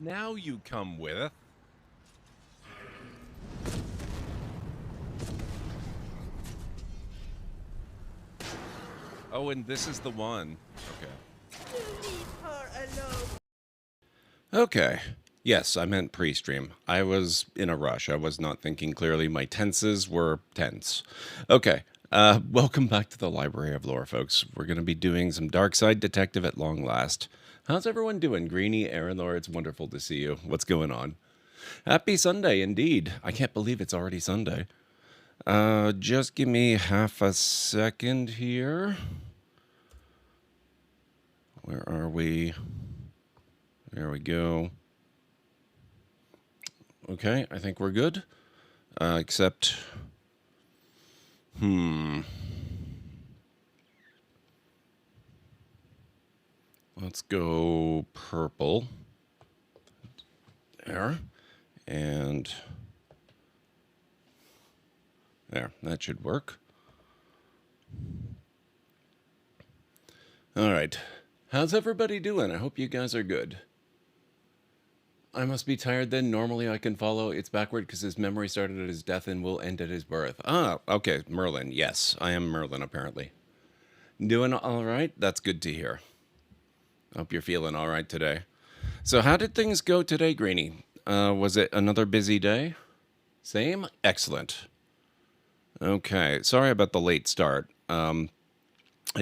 Now you come with. Oh, and this is the one. Okay. Leave her alone. Okay. Yes, I meant pre-stream. I was in a rush. I was not thinking clearly. My tenses were tense. Okay. Welcome back to the Library of Lore, folks. We're going to be doing some Darkside Detective at long last. How's everyone doing? Greenie, Aaron, Laura, it's wonderful to see you. What's going on? Happy Sunday, indeed. I can't believe it's already Sunday. Just give me half a second here. Where are we? There we go. Okay, I think we're good. Except... Let's go purple. There. And... There, that should work. All right. How's everybody doing? I hope you guys are good. I must be tired then. Normally I can follow. It's backward because his memory started at his death and will end at his birth. Ah, okay. Merlin. Yes, I am Merlin, apparently. Doing all right? That's good to hear. Hope you're feeling all right today. So how did things go today, Greenie? Was it another busy day? Same? Excellent. Okay. Sorry about the late start. I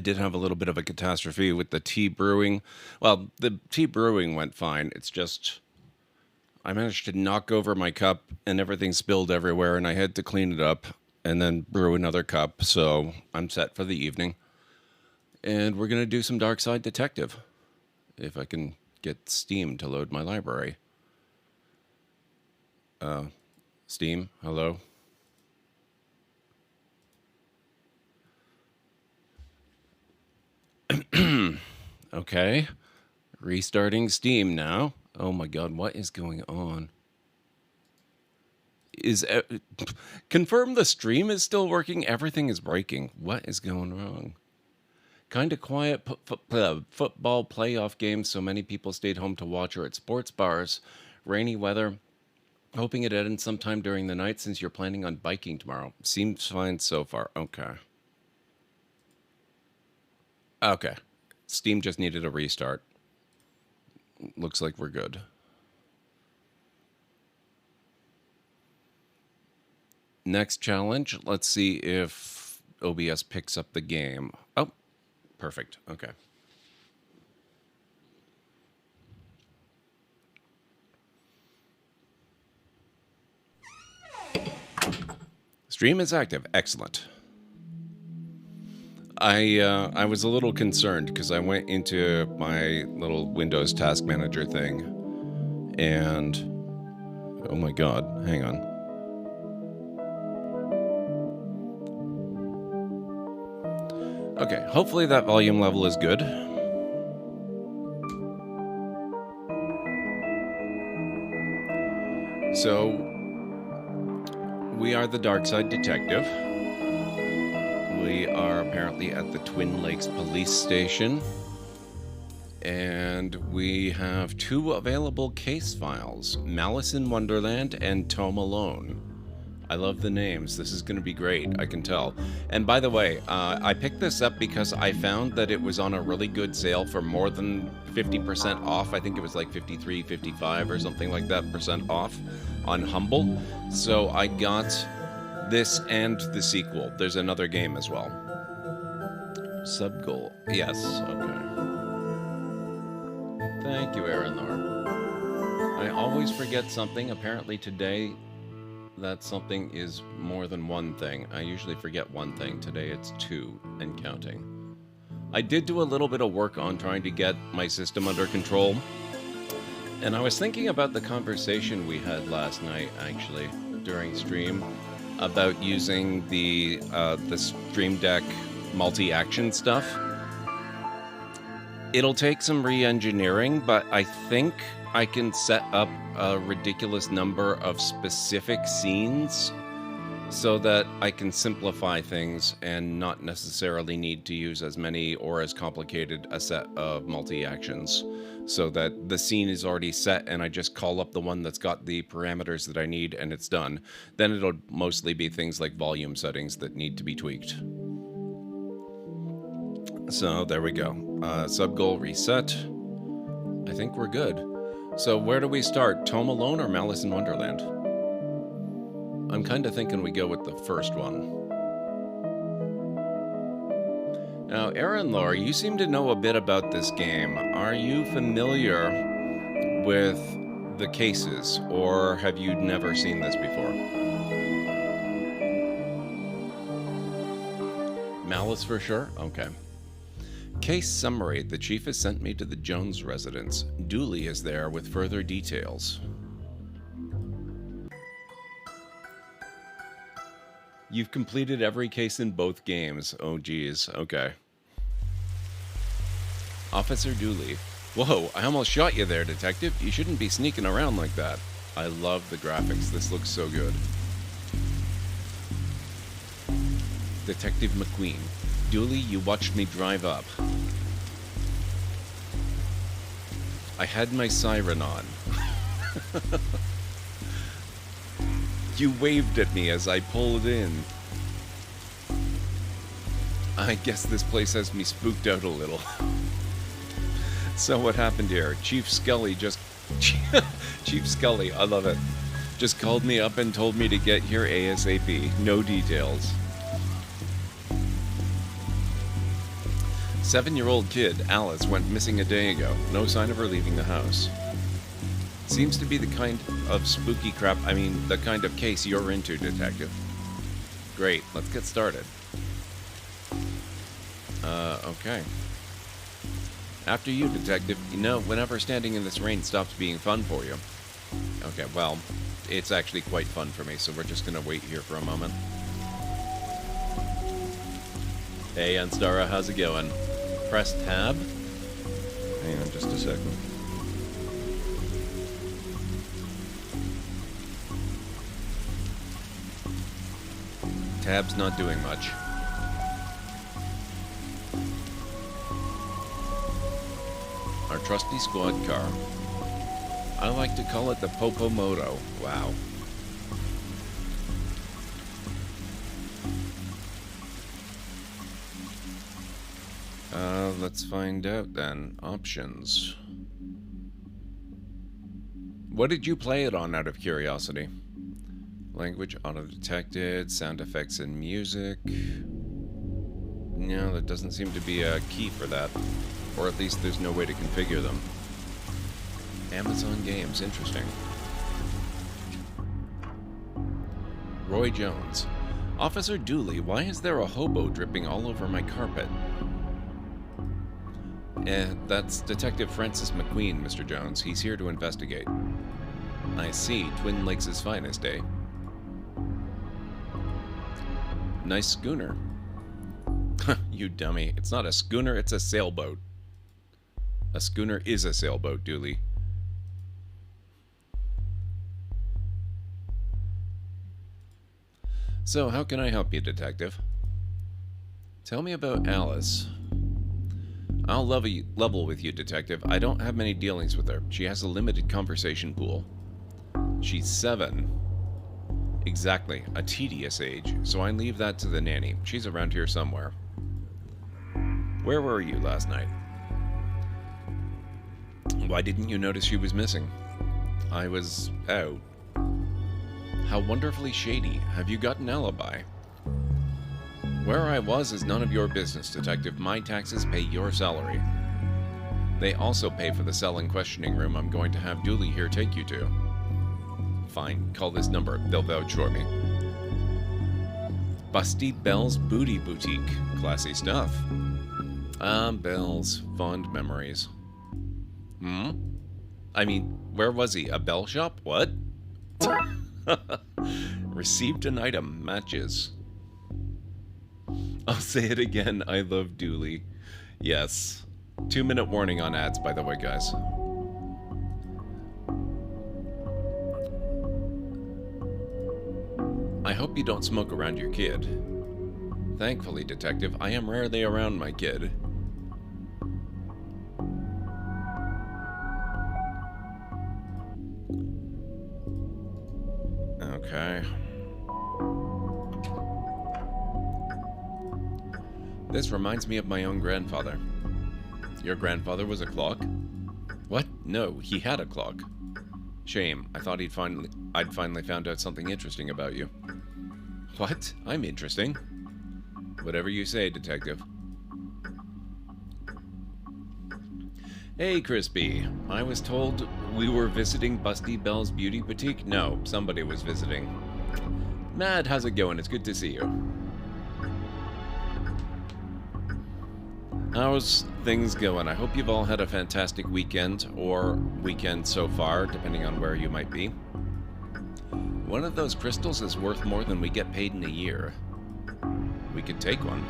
did have a little bit of a catastrophe with the tea brewing. Well, the tea brewing went fine. It's just... I managed to knock over my cup and everything spilled everywhere and I had to clean it up and then brew another cup. So I'm set for the evening. And we're going to do some Darkside Detective. If I can get Steam to load my library. Steam, hello? Okay. Restarting Steam now. Oh my god, what is going on? Confirm the stream is still working? Everything is breaking. What is going wrong? Kind of quiet football playoff games, so many people stayed home to watch or at sports bars. Rainy weather. Hoping it ends sometime during the night since you're planning on biking tomorrow. Seems fine so far. Okay. Okay. Steam just needed a restart. Looks like we're good. Next challenge. Let's see if OBS picks up the game. Oh, perfect. Okay. Stream is active. Excellent. I was a little concerned because I went into my little Windows Task Manager thing, and oh my god, hang on. Okay, hopefully that volume level is good. So, we are the Darkside Detective. We are apparently at the Twin Lakes Police Station. And we have 2 available case files, Malice in Wonderland and Tome Alone. I love the names. This is going to be great, I can tell. And by the way, I picked this up because I found that it was on a really good sale for more than 50% off. I think it was like 53, 55 or something like that % off on Humble. So I got this and the sequel. There's another game as well. Sub-goal. Yes, okay. Thank you, Aaron Laura. I always forget something. Apparently today, that something is more than one thing. I usually forget one thing. Today it's 2 and counting. I did do a little bit of work on trying to get my system under control. And I was thinking about the conversation we had last night, actually, during stream, about using the Stream Deck multi-action stuff. It'll take some re-engineering, but I think I can set up a ridiculous number of specific scenes so that I can simplify things and not necessarily need to use as many or as complicated a set of multi-actions. so that the scene is already set and I just call up the one that's got the parameters that I need and it's done. Then it'll mostly be things like volume settings that need to be tweaked. So there we go. Sub goal reset. I think we're good. So where do we start? Tome Alone or Malice in Wonderland? I'm kind of thinking we go with the first one. Now, Aaron Lore, you seem to know a bit about this game. Are you familiar with the cases, or have you never seen this before? Malice for sure? Okay. Case summary. The chief has sent me to the Jones residence. Dooley is there with further details. You've completed every case in both games. Oh, geez. Okay. Officer Dooley. Whoa, I almost shot you there, detective. You shouldn't be sneaking around like that. I love the graphics. This looks so good. Detective McQueen. Dooley, you watched me drive up. I had my siren on. You waved at me as I pulled in. I guess this place has me spooked out a little. So what happened here? Chief Scully, I love it. Just called me up and told me to get here ASAP. No details. 7-year-old kid, Alice, went missing a day ago. No sign of her leaving the house. Seems to be the kind of spooky crap, the kind of case you're into, detective. Great, let's get started. Okay. After you, detective. You know, whenever standing in this rain stops being fun for you. Okay, well, it's actually quite fun for me, so we're just gonna wait here for a moment. Hey, Unstara, how's it going? Press tab? Hang on just a second. Tab's not doing much. Our trusty squad car. I like to call it the Popomoto. Wow. Let's find out then. Options. What did you play it on out of curiosity? Language auto-detected, sound effects and music. No, there doesn't seem to be a key for that. Or at least there's no way to configure them. Amazon Games, interesting. Roy Jones. Officer Dooley, why is there a hobo dripping all over my carpet? That's Detective Francis McQueen, Mr. Jones. He's here to investigate. I see. Twin Lakes' finest, eh? Nice schooner. You dummy. It's not a schooner, it's a sailboat. A schooner is a sailboat, Dooley. So, how can I help you, detective? Tell me about Alice. I'll level with you, detective. I don't have many dealings with her. She has a limited conversation pool. She's 7. Exactly, a tedious age, so I leave that to the nanny. She's around here somewhere. Where were you last night? Why didn't you notice she was missing? I was out. How wonderfully shady. Have you got an alibi? Where I was is none of your business, detective. My taxes pay your salary. They also pay for the cell and questioning room I'm going to have Dooley here take you to. Fine, call this number. They'll vouch for me. Busty Bell's Booty Boutique. Classy stuff. Bells. Fond memories. Where was he? A bell shop? What? Received an item. Matches. I'll say it again. I love Dooley. Yes. 2-minute warning on ads, by the way, guys. I hope you don't smoke around your kid. Thankfully, detective, I am rarely around my kid. Okay. This reminds me of my own grandfather. Your grandfather was a clock? What? No, he had a clock. Shame. I thought I'd finally found out something interesting about you. What? I'm interesting. Whatever you say, detective. Hey, Crispy. I was told we were visiting Busty Bell's Beauty Boutique. No, somebody was visiting. Mad, how's it going? It's good to see you. How's things going? I hope you've all had a fantastic weekend, or weekend so far, depending on where you might be. One of those crystals is worth more than we get paid in a year. We could take one.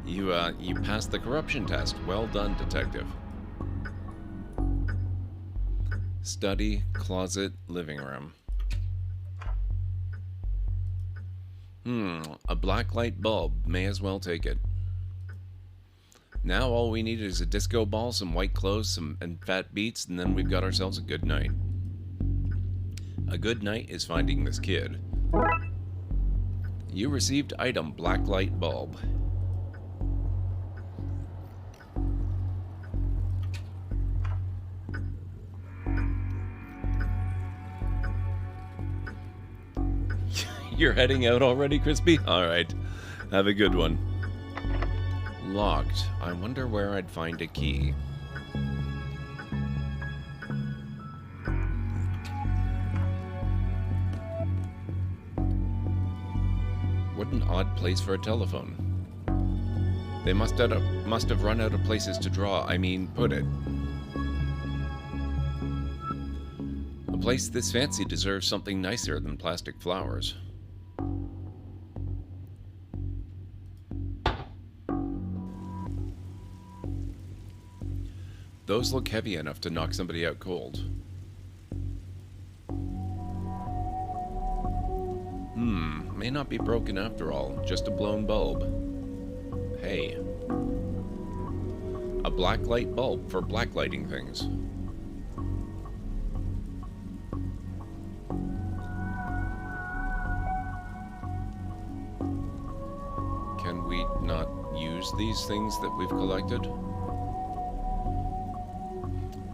You passed the corruption test. Well done, detective. Study, closet, living room. A black light bulb. May as well take it. Now all we need is a disco ball, some white clothes, and fat beats, and then we've got ourselves a good night. A good night is finding this kid. You received item black light bulb. You're heading out already, Crispy? Alright. Have a good one. Locked. I wonder where I'd find a key. What an odd place for a telephone. They must have run out of places to put it. A place this fancy deserves something nicer than plastic flowers. Those look heavy enough to knock somebody out cold. May not be broken after all, just a blown bulb. Hey. A black light bulb for blacklighting things. Can we not use these things that we've collected?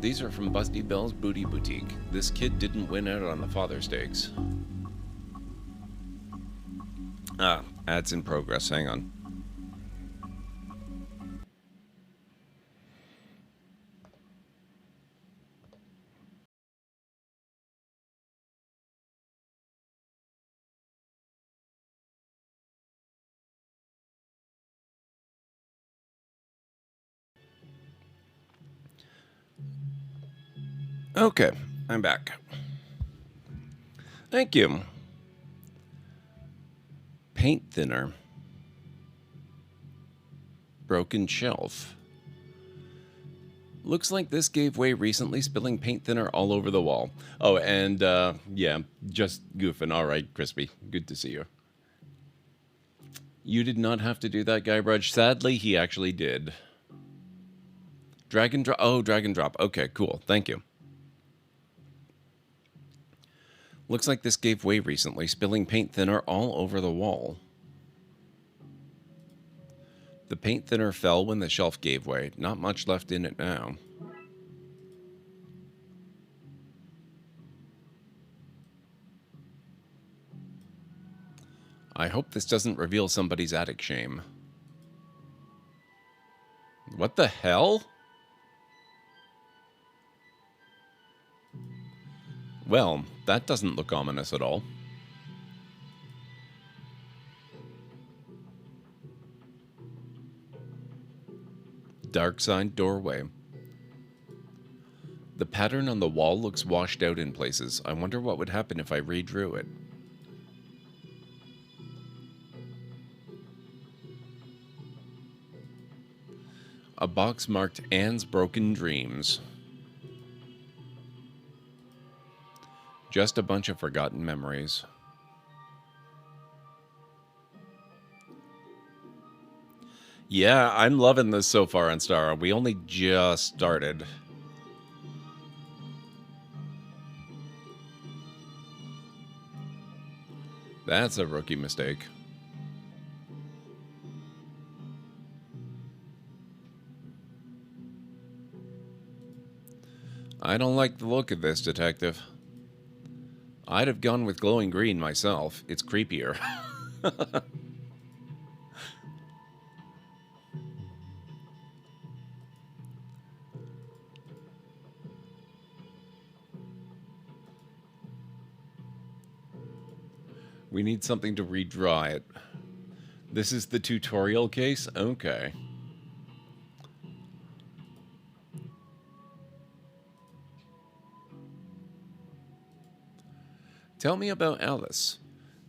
These are from Busty Bell's Booty Boutique. This kid didn't win out on the father stakes. Ads in progress. Hang on. Okay, I'm back. Thank you. Paint thinner. Broken shelf. Looks like this gave way recently, spilling paint thinner all over the wall. Oh, and, yeah, just goofing. All right, Crispy. Good to see you. You did not have to do that, Guybrush. Sadly, he actually did. Drag and drop. Oh, drag and drop. Okay, cool. Thank you. Looks like this gave way recently, spilling paint thinner all over the wall. The paint thinner fell when the shelf gave way. Not much left in it now. I hope this doesn't reveal somebody's attic shame. What the hell? Well, that doesn't look ominous at all. Darkside doorway. The pattern on the wall looks washed out in places. I wonder what would happen if I redrew it. A box marked Anne's Broken Dreams. Just a bunch of forgotten memories. Yeah, I'm loving this so far on Star. We only just started. That's a rookie mistake. I don't like the look of this, detective. I'd have gone with glowing green myself. It's creepier. We need something to redraw it. This is the tutorial case? Okay. Tell me about Alice.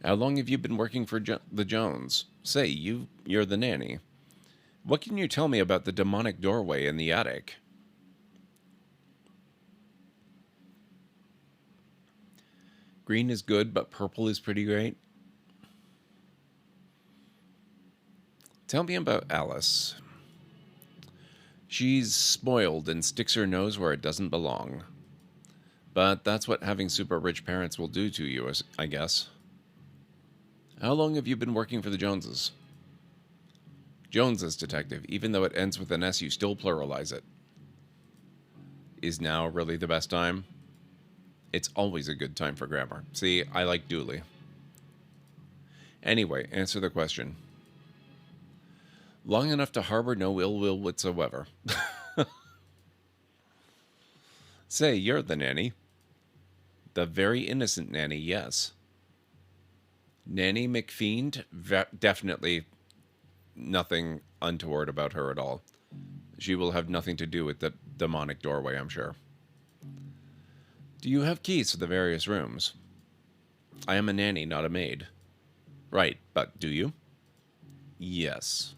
How long have you been working for the Jones? Say, you're the nanny. What can you tell me about the demonic doorway in the attic? Green is good, but purple is pretty great. Tell me about Alice. She's spoiled and sticks her nose where it doesn't belong. But that's what having super rich parents will do to you, I guess. How long have you been working for the Joneses? Joneses, detective. Even though it ends with an S, you still pluralize it. Is now really the best time? It's always a good time for grammar. See, I like Dooley. Anyway, answer the question. Long enough to harbor no ill will whatsoever. Say, you're the nanny. The very innocent nanny, yes. Nanny McFiend, definitely nothing untoward about her at all. She will have nothing to do with the demonic doorway, I'm sure. Do you have keys to the various rooms? I am a nanny, not a maid. Right, but do you? Yes.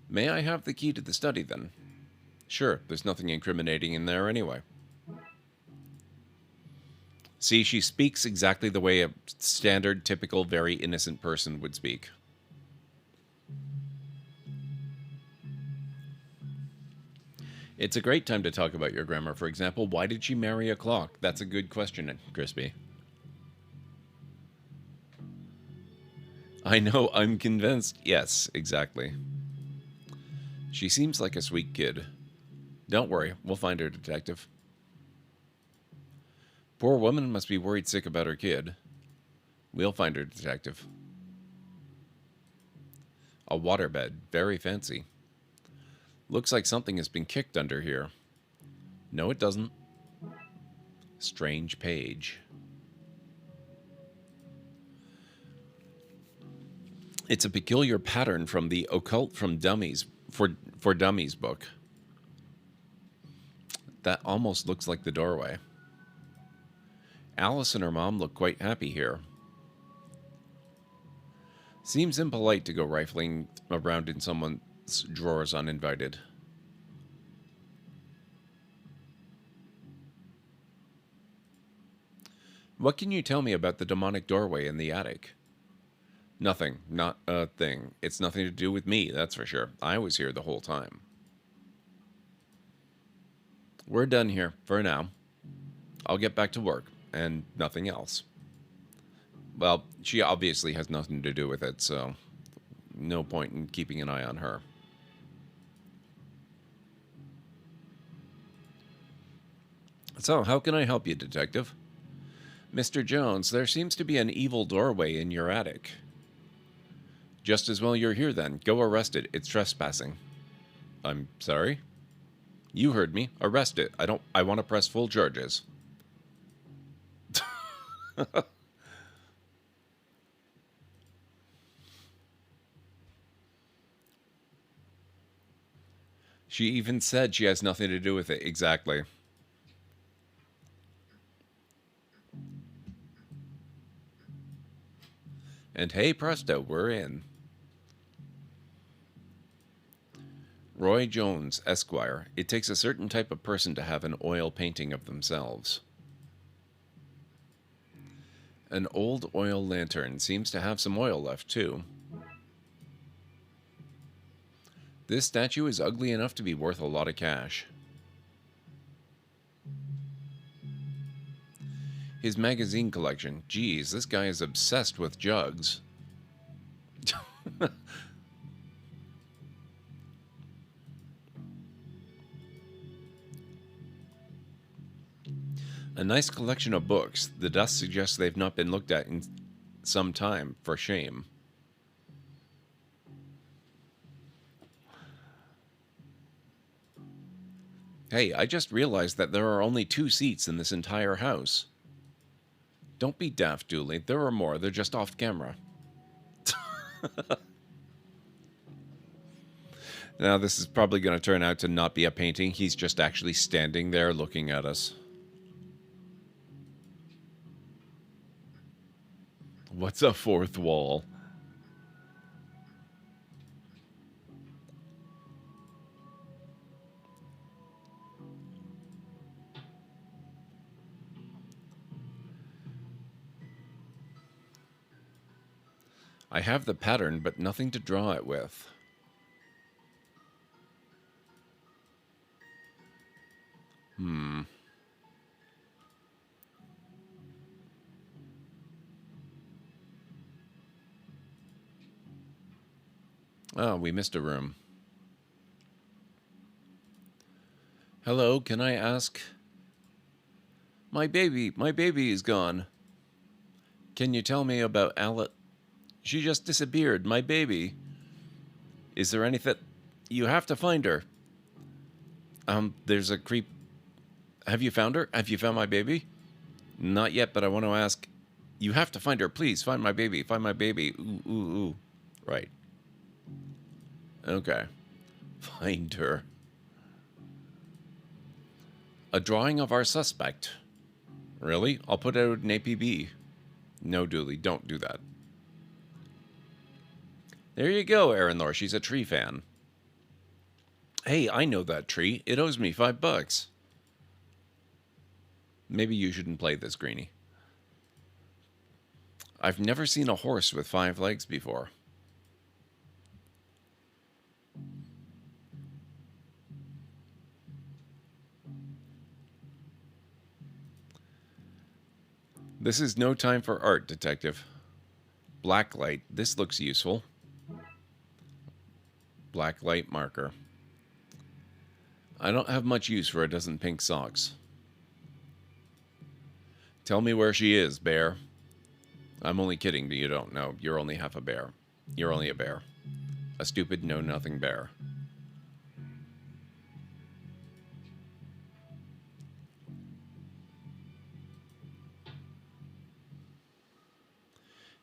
May I have the key to the study, then? Sure, there's nothing incriminating in there anyway. See, she speaks exactly the way a standard, typical, very innocent person would speak. It's a great time to talk about your grammar. For example, why did she marry a clock? That's a good question, Crispy. I know, I'm convinced. Yes, exactly. She seems like a sweet kid. Don't worry, we'll find her, detective. Poor woman must be worried sick about her kid. We'll find her, detective. A waterbed, very fancy. Looks like something has been kicked under here. No, it doesn't. Strange page. It's a peculiar pattern from the Occult from Dummies for Dummies book. That almost looks like the doorway. Alice and her mom look quite happy here. Seems impolite to go rifling around in someone's drawers uninvited. What can you tell me about the demonic doorway in the attic? Nothing. Not a thing. It's nothing to do with me, that's for sure. I was here the whole time. We're done here, for now. I'll get back to work, and nothing else. Well, she obviously has nothing to do with it, so no point in keeping an eye on her. So, how can I help you, detective? Mr. Jones, there seems to be an evil doorway in your attic. Just as well you're here then. Go arrest it. It's trespassing. I'm sorry? You heard me. Arrest it. I want to press full charges. She even said she has nothing to do with it. Exactly. And hey presto, we're in. Roy Jones, Esquire. It takes a certain type of person to have an oil painting of themselves. An old oil lantern seems to have some oil left, too. This statue is ugly enough to be worth a lot of cash. His magazine collection. Geez, this guy is obsessed with jugs. A nice collection of books. The dust suggests they've not been looked at in some time. For shame. Hey, I just realized that there are only 2 seats in this entire house. Don't be daft, Dooley. There are more. They're just off camera. Now, this is probably going to turn out to not be a painting. He's just actually standing there looking at us. What's a fourth wall? I have the pattern, but nothing to draw it with. Oh, we missed a room. Hello, can I ask? My baby is gone. Can you tell me about Alice? She just disappeared, my baby. Is there anything? You have to find her. There's a creep. Have you found her? Have you found my baby? Not yet, but I want to ask. You have to find her, please. Find my baby. Find my baby. Ooh, ooh, ooh. Right. Okay. Find her. A drawing of our suspect. Really? I'll put out an APB. No, Dooley, don't do that. There you go, Erinor. She's a tree fan. Hey, I know that tree. It owes me $5. Maybe you shouldn't play this, Greenie. I've never seen a horse with 5 legs before. This is no time for art, Detective. Blacklight. This looks useful. Blacklight marker. I don't have much use for a dozen pink socks. Tell me where she is, bear. I'm only kidding, but you don't know. You're only half a bear. You're only a bear. A stupid know-nothing bear.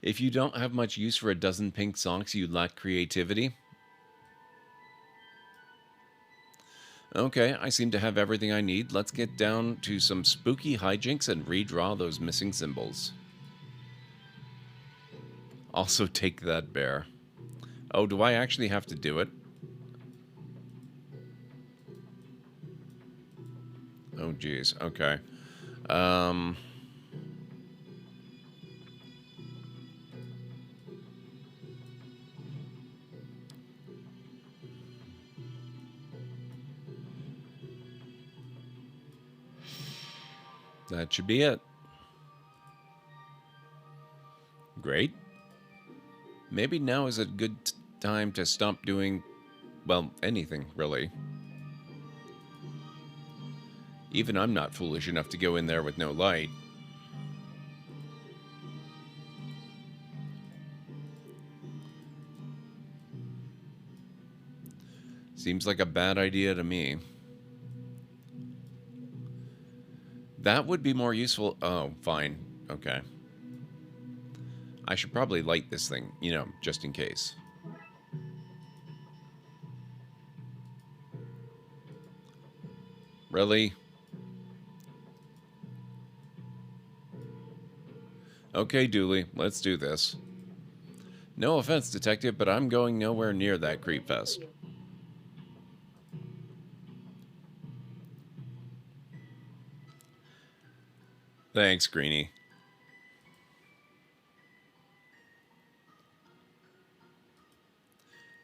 If you don't have much use for a dozen pink socks, you lack creativity. Okay, I seem to have everything I need. Let's get down to some spooky hijinks and redraw those missing symbols. Also take that, bear. Oh, do I actually have to do it? Oh, geez. Okay. That should be it. Great. Maybe now is a good time to stop doing, well, anything, really. Even I'm not foolish enough to go in there with no light. Seems like a bad idea to me. That would be more useful. Oh, fine. Okay. I should probably light this thing, just in case. Really? Okay, Dooley, let's do this. No offense, Detective, but I'm going nowhere near that creep fest. Thanks, Greenie.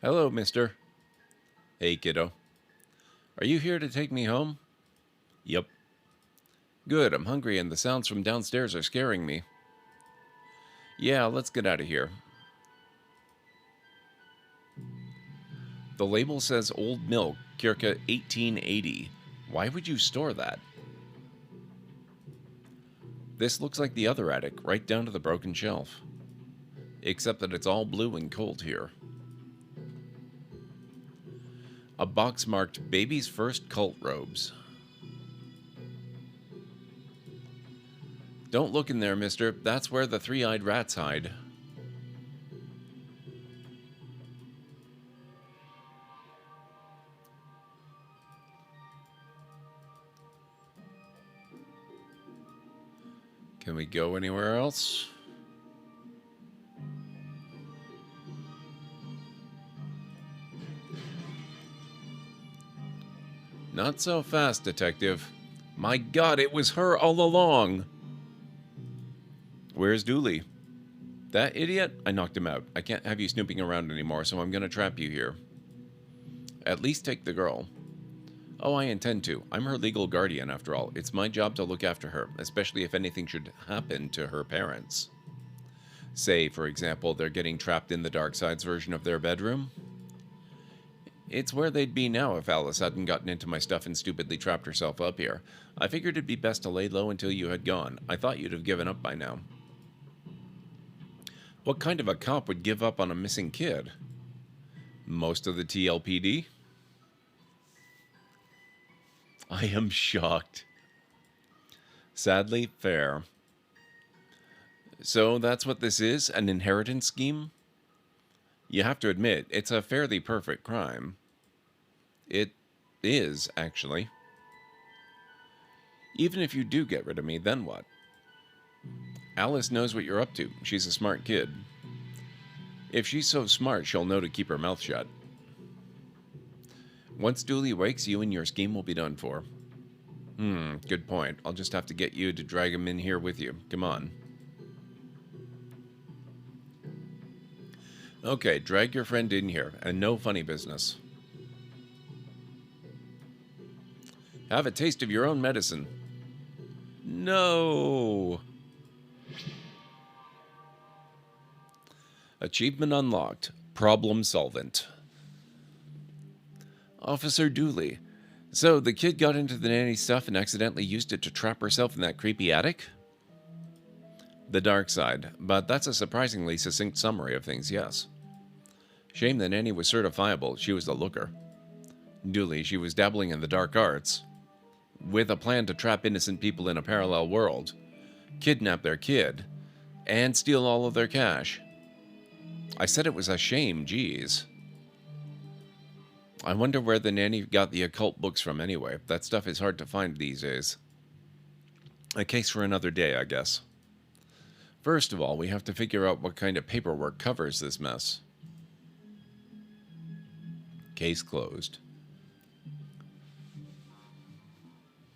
Hello, mister. Hey, kiddo. Are you here to take me home? Yep. Good, I'm hungry and the sounds from downstairs are scaring me. Yeah, let's get out of here. The label says Old Milk, Kirka 1880. Why would you store that? This looks like the other attic, right down to the broken shelf. Except that it's all blue and cold here. A box marked Baby's First Cult Robes. Don't look in there, mister. That's where the three-eyed rats hide. Can we go anywhere else? Not so fast, Detective. My God, it was her all along. Where's Dooley? That idiot? I knocked him out. I can't have you snooping around anymore, so I'm going to trap you here. At least take the girl. Oh, I intend to. I'm her legal guardian, after all. It's my job to look after her, especially if anything should happen to her parents. Say, for example, they're getting trapped in the Darkside's version of their bedroom. It's where they'd be now if Alice hadn't gotten into my stuff and stupidly trapped herself up here. I figured it'd be best to lay low until you had gone. I thought you'd have given up by now. What kind of a cop would give up on a missing kid? Most of the TLPD? I am shocked. Sadly, fair. So that's what this is? An inheritance scheme? You have to admit, it's a fairly perfect crime. It is, actually. Even if you do get rid of me, then what? Alice knows what you're up to. She's a smart kid. If she's so smart, she'll know to keep her mouth shut. Once Dooley wakes, you and your scheme will be done for. Good point. I'll just have to get you to drag him in here with you. Come on. Okay, drag your friend in here, and no funny business. Have a taste of your own medicine. No! Achievement unlocked. Problem solvent. Officer Dooley. So, the kid got into the nanny stuff and accidentally used it to trap herself in that creepy attic? The dark side, but that's a surprisingly succinct summary of things, yes. Shame the nanny was certifiable, she was the looker. Dooley, she was dabbling in the dark arts. With a plan to trap innocent people in a parallel world, kidnap their kid, and steal all of their cash. I said it was a shame, geez. I wonder where the nanny got the occult books from anyway. That stuff is hard to find these days. A case for another day, I guess. First of all, we have to figure out what kind of paperwork covers this mess. Case closed.